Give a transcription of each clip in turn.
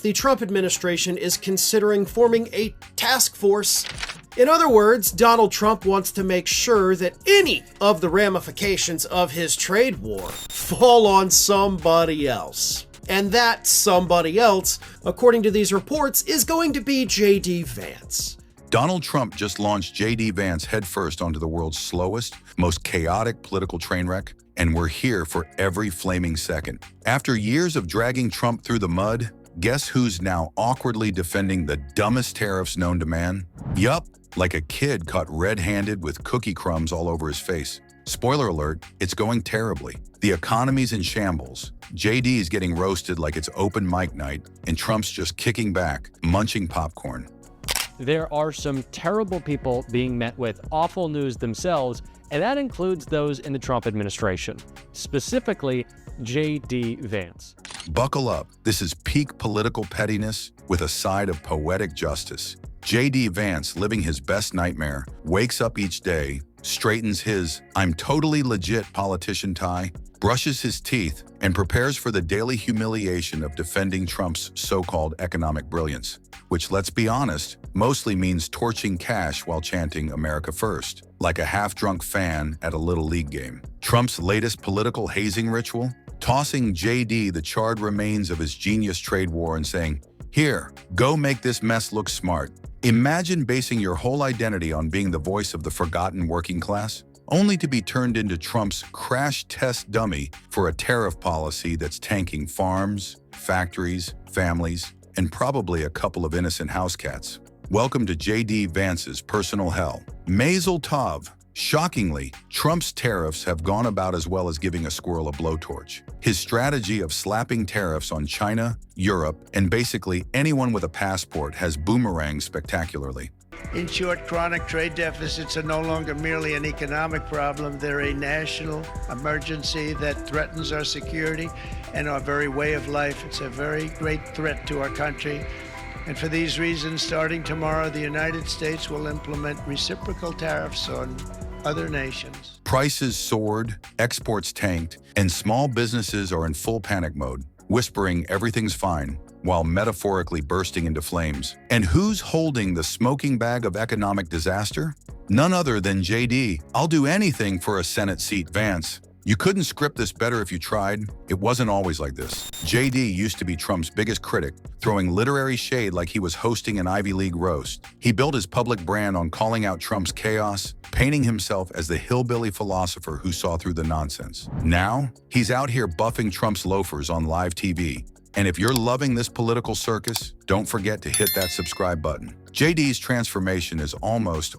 the Trump administration is considering forming a task force. In other words, Donald Trump wants to make sure that any of the ramifications of his trade war fall on somebody else. And that somebody else, according to these reports, is going to be JD Vance. Donald Trump just launched JD Vance headfirst onto the world's slowest, most chaotic political train wreck, and we're here for every flaming second. After years of dragging Trump through the mud, guess who's now awkwardly defending the dumbest tariffs known to man? Yup, like a kid caught red-handed with cookie crumbs all over his face. Spoiler alert, it's going terribly. The economy's in shambles. JD's getting roasted like it's open mic night, and Trump's just kicking back, munching popcorn. There are some terrible people being met with awful news themselves, and that includes those in the Trump administration, specifically JD Vance. Buckle up. This is peak political pettiness with a side of poetic justice. JD Vance, living his best nightmare, wakes up each day, straightens his "I'm totally legit" politician tie, brushes his teeth, and prepares for the daily humiliation of defending Trump's so-called economic brilliance, which, let's be honest, mostly means torching cash while chanting America first, like a half-drunk fan at a Little League game. Trump's latest political hazing ritual? Tossing JD the charred remains of his genius trade war and saying, "Here, go make this mess look smart." Imagine basing your whole identity on being the voice of the forgotten working class, only to be turned into Trump's crash test dummy for a tariff policy that's tanking farms, factories, families, and probably a couple of innocent house cats. Welcome to JD Vance's personal hell. Mazel tov. Shockingly, Trump's tariffs have gone about as well as giving a squirrel a blowtorch. His strategy of slapping tariffs on China, Europe, and basically anyone with a passport has boomeranged spectacularly. In short, chronic trade deficits are no longer merely an economic problem. They're a national emergency that threatens our security and our very way of life. It's a very great threat to our country. And for these reasons, starting tomorrow, the United States will implement reciprocal tariffs on other nations. Prices soared, exports tanked, and small businesses are in full panic mode, whispering everything's fine, while metaphorically bursting into flames. And who's holding the smoking bag of economic disaster? None other than JD. "I'll do anything for a Senate seat," Vance. You couldn't script this better if you tried. It wasn't always like this. JD used to be Trump's biggest critic, throwing literary shade like he was hosting an Ivy League roast. He built his public brand on calling out Trump's chaos, painting himself as the hillbilly philosopher who saw through the nonsense. Now, he's out here buffing Trump's loafers on live TV. And if you're loving this political circus, don't forget to hit that subscribe button. JD's transformation is almost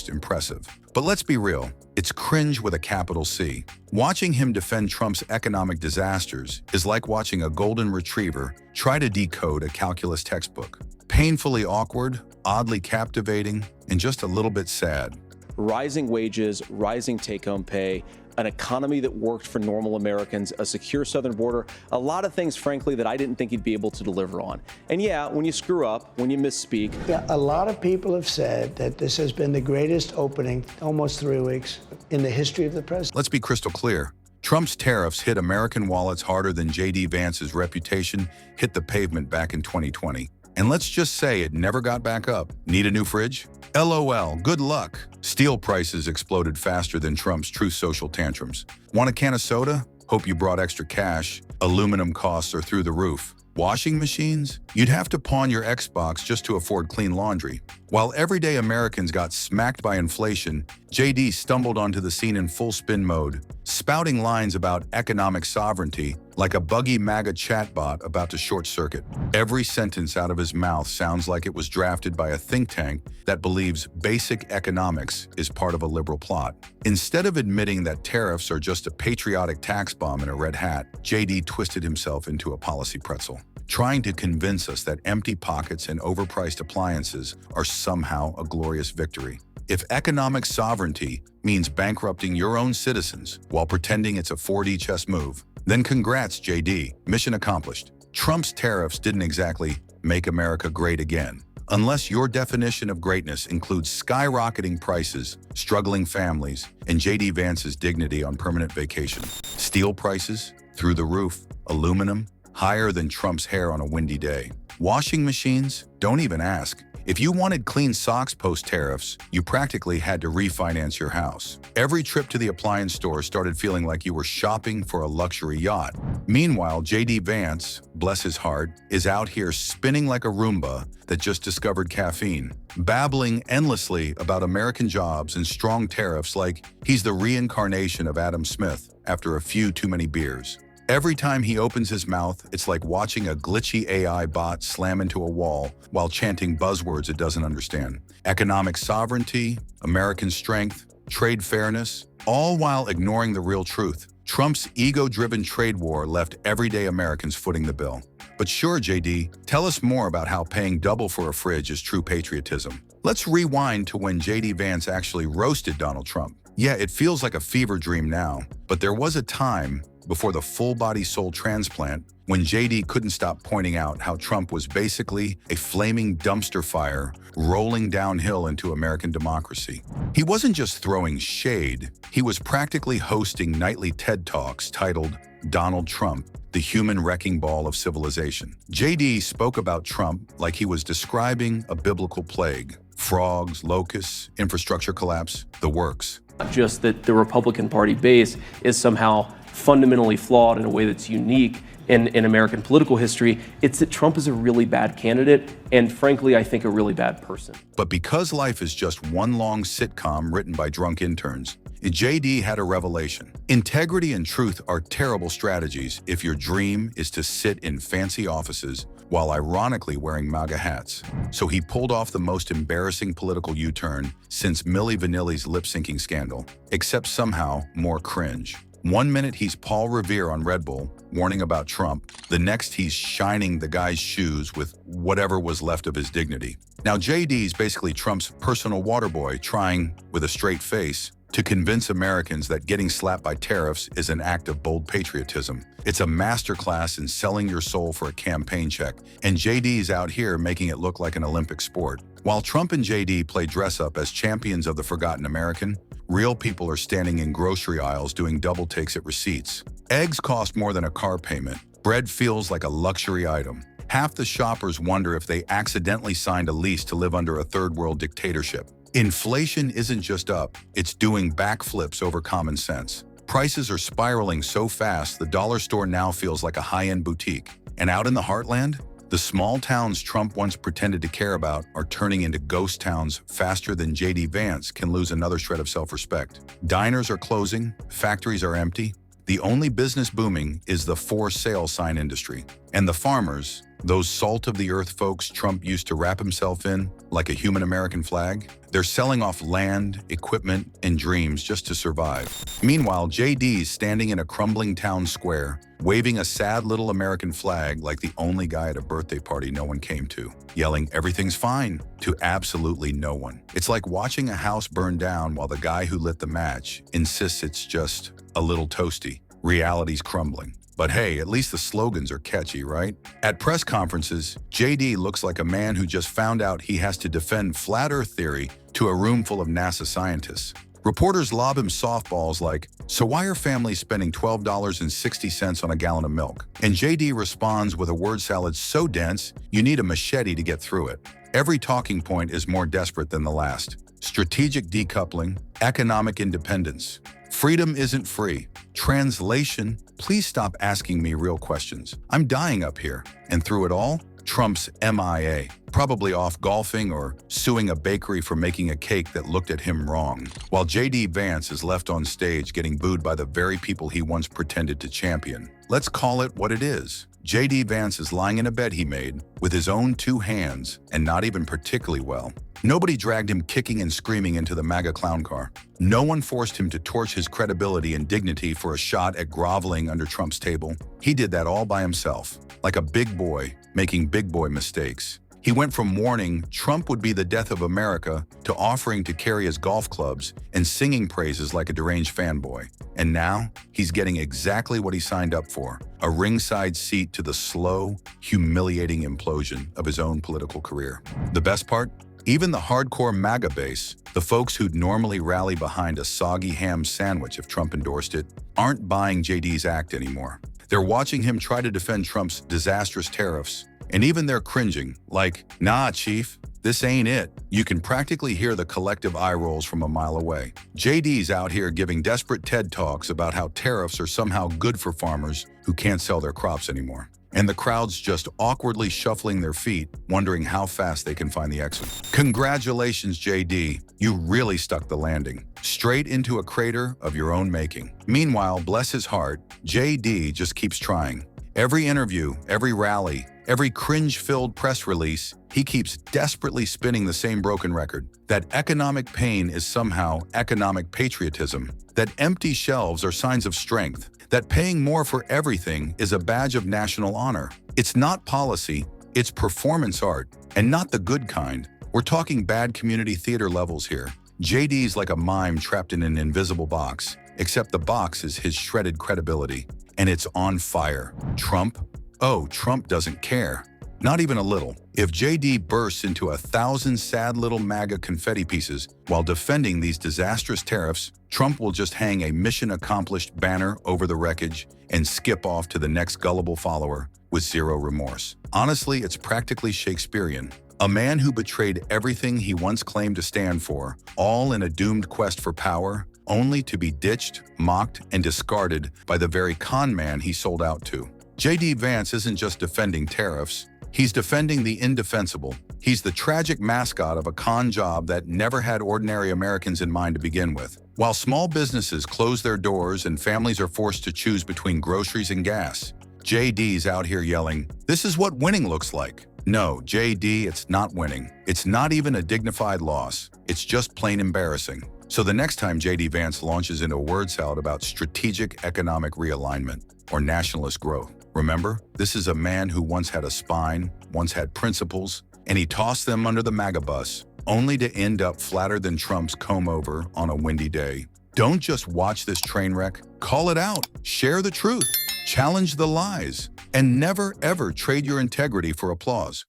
impressive. But let's be real, it's cringe with a capital C. Watching him defend Trump's economic disasters is like watching a golden retriever try to decode a calculus textbook. Painfully awkward, oddly captivating, and just a little bit sad. Rising wages, rising take-home pay, an economy that worked for normal Americans, a secure southern border, a lot of things, frankly, that I didn't think he'd be able to deliver on. And yeah, when you screw up, when you misspeak. Yeah, a lot of people have said that this has been the greatest opening, almost 3 weeks, in the history of the presidency. Let's be crystal clear. Trump's tariffs hit American wallets harder than JD Vance's reputation hit the pavement back in 2020. And let's just say it never got back up. Need a new fridge? LOL, good luck. Steel prices exploded faster than Trump's true social tantrums. Want a can of soda? Hope you brought extra cash. Aluminum costs are through the roof. Washing machines? You'd have to pawn your Xbox just to afford clean laundry. While everyday Americans got smacked by inflation, JD stumbled onto the scene in full spin mode, spouting lines about economic sovereignty like a buggy MAGA chatbot about to short circuit. Every sentence out of his mouth sounds like it was drafted by a think tank that believes basic economics is part of a liberal plot. Instead of admitting that tariffs are just a patriotic tax bomb in a red hat, JD twisted himself into a policy pretzel, trying to convince us that empty pockets and overpriced appliances are somehow a glorious victory. If economic sovereignty means bankrupting your own citizens while pretending it's a 4D chess move, then congrats, JD. Mission accomplished. Trump's tariffs didn't exactly make America great again, unless your definition of greatness includes skyrocketing prices, struggling families, and JD Vance's dignity on permanent vacation. Steel prices through the roof, aluminum higher than Trump's hair on a windy day. Washing machines? Don't even ask. If you wanted clean socks post-tariffs, you practically had to refinance your house. Every trip to the appliance store started feeling like you were shopping for a luxury yacht. Meanwhile, JD Vance, bless his heart, is out here spinning like a Roomba that just discovered caffeine, babbling endlessly about American jobs and strong tariffs like he's the reincarnation of Adam Smith after a few too many beers. Every time he opens his mouth, it's like watching a glitchy AI bot slam into a wall while chanting buzzwords it doesn't understand. Economic sovereignty, American strength, trade fairness, all while ignoring the real truth. Trump's ego-driven trade war left everyday Americans footing the bill. But sure, JD, tell us more about how paying double for a fridge is true patriotism. Let's rewind to when JD Vance actually roasted Donald Trump. Yeah, it feels like a fever dream now, but there was a time before the full-body soul transplant when JD couldn't stop pointing out how Trump was basically a flaming dumpster fire rolling downhill into American democracy. He wasn't just throwing shade, he was practically hosting nightly TED Talks titled Donald Trump, the human wrecking ball of civilization. JD spoke about Trump like he was describing a biblical plague. Frogs, locusts, infrastructure collapse, the works. Not just that the Republican Party base is somehow fundamentally flawed in a way that's unique in American political history, it's that Trump is a really bad candidate and, frankly, I think a really bad person. But because life is just one long sitcom written by drunk interns, JD had a revelation. Integrity and truth are terrible strategies if your dream is to sit in fancy offices while ironically wearing MAGA hats. So he pulled off the most embarrassing political U-turn since Milli Vanilli's lip-syncing scandal, except somehow more cringe. One minute he's Paul Revere on Red Bull, warning about Trump. The next he's shining the guy's shoes with whatever was left of his dignity. Now JD's basically Trump's personal water boy trying, with a straight face, to convince Americans that getting slapped by tariffs is an act of bold patriotism. It's a masterclass in selling your soul for a campaign check, and JD's out here making it look like an Olympic sport. While Trump and JD play dress-up as champions of the forgotten American, real people are standing in grocery aisles doing double takes at receipts. Eggs cost more than a car payment. Bread feels like a luxury item. Half the shoppers wonder if they accidentally signed a lease to live under a third-world dictatorship. Inflation isn't just up, it's doing backflips over common sense. Prices are spiraling so fast the dollar store now feels like a high-end boutique. And out in the heartland, the small towns Trump once pretended to care about are turning into ghost towns faster than JD Vance can lose another shred of self-respect. Diners are closing, factories are empty. The only business booming is the for sale sign industry. And the farmers, those salt-of-the-earth folks Trump used to wrap himself in like a human American flag, they're selling off land, equipment, and dreams just to survive. Meanwhile, JD's standing in a crumbling town square, waving a sad little American flag like the only guy at a birthday party no one came to, yelling everything's fine to absolutely no one. It's like watching a house burn down while the guy who lit the match insists it's just a little toasty. Reality's crumbling. But hey, at least the slogans are catchy, right? At press conferences, JD looks like a man who just found out he has to defend flat earth theory to a room full of NASA scientists. Reporters lob him softballs like, so why are families spending $12.60 on a gallon of milk? And JD responds with a word salad so dense, you need a machete to get through it. Every talking point is more desperate than the last. Strategic decoupling, economic independence. Freedom isn't free. Translation, please stop asking me real questions. I'm dying up here. And through it all, Trump's MIA, probably off golfing or suing a bakery for making a cake that looked at him wrong, while JD Vance is left on stage getting booed by the very people he once pretended to champion. Let's call it what it is. JD Vance is lying in a bed he made with his own two hands and not even particularly well. Nobody dragged him kicking and screaming into the MAGA clown car. No one forced him to torch his credibility and dignity for a shot at groveling under Trump's table. He did that all by himself, like a big boy making big boy mistakes. He went from warning Trump would be the death of America to offering to carry his golf clubs and singing praises like a deranged fanboy. And now, he's getting exactly what he signed up for, a ringside seat to the slow, humiliating implosion of his own political career. The best part? Even the hardcore MAGA base, the folks who'd normally rally behind a soggy ham sandwich if Trump endorsed it, aren't buying JD's act anymore. They're watching him try to defend Trump's disastrous tariffs And even they're cringing, like, nah, chief, this ain't it. You can practically hear the collective eye rolls from a mile away. JD's out here giving desperate TED Talks about how tariffs are somehow good for farmers who can't sell their crops anymore. And the crowd's just awkwardly shuffling their feet, wondering how fast they can find the exit. Congratulations, JD. You really stuck the landing, straight into a crater of your own making. Meanwhile, bless his heart, JD just keeps trying. Every interview, every rally, every cringe-filled press release, he keeps desperately spinning the same broken record. That economic pain is somehow economic patriotism. That empty shelves are signs of strength. That paying more for everything is a badge of national honor. It's not policy, it's performance art, and not the good kind. We're talking bad community theater levels here. JD's like a mime trapped in an invisible box, except the box is his shredded credibility. And it's on fire. Trump? Oh, Trump doesn't care. Not even a little. If JD bursts into 1,000 sad little MAGA confetti pieces while defending these disastrous tariffs, Trump will just hang a mission accomplished banner over the wreckage and skip off to the next gullible follower with zero remorse. Honestly, it's practically Shakespearean. A man who betrayed everything he once claimed to stand for, all in a doomed quest for power, only to be ditched, mocked, and discarded by the very con man he sold out to. JD Vance isn't just defending tariffs, he's defending the indefensible. He's the tragic mascot of a con job that never had ordinary Americans in mind to begin with. While small businesses close their doors and families are forced to choose between groceries and gas, JD's out here yelling, "This is what winning looks like." No, JD, it's not winning. It's not even a dignified loss. It's just plain embarrassing. So the next time JD Vance launches into a word salad about strategic economic realignment or nationalist growth, remember, this is a man who once had a spine, once had principles, and he tossed them under the MAGA bus, only to end up flatter than Trump's comb-over on a windy day. Don't just watch this train wreck. Call it out. Share the truth. Challenge the lies. And never, ever trade your integrity for applause.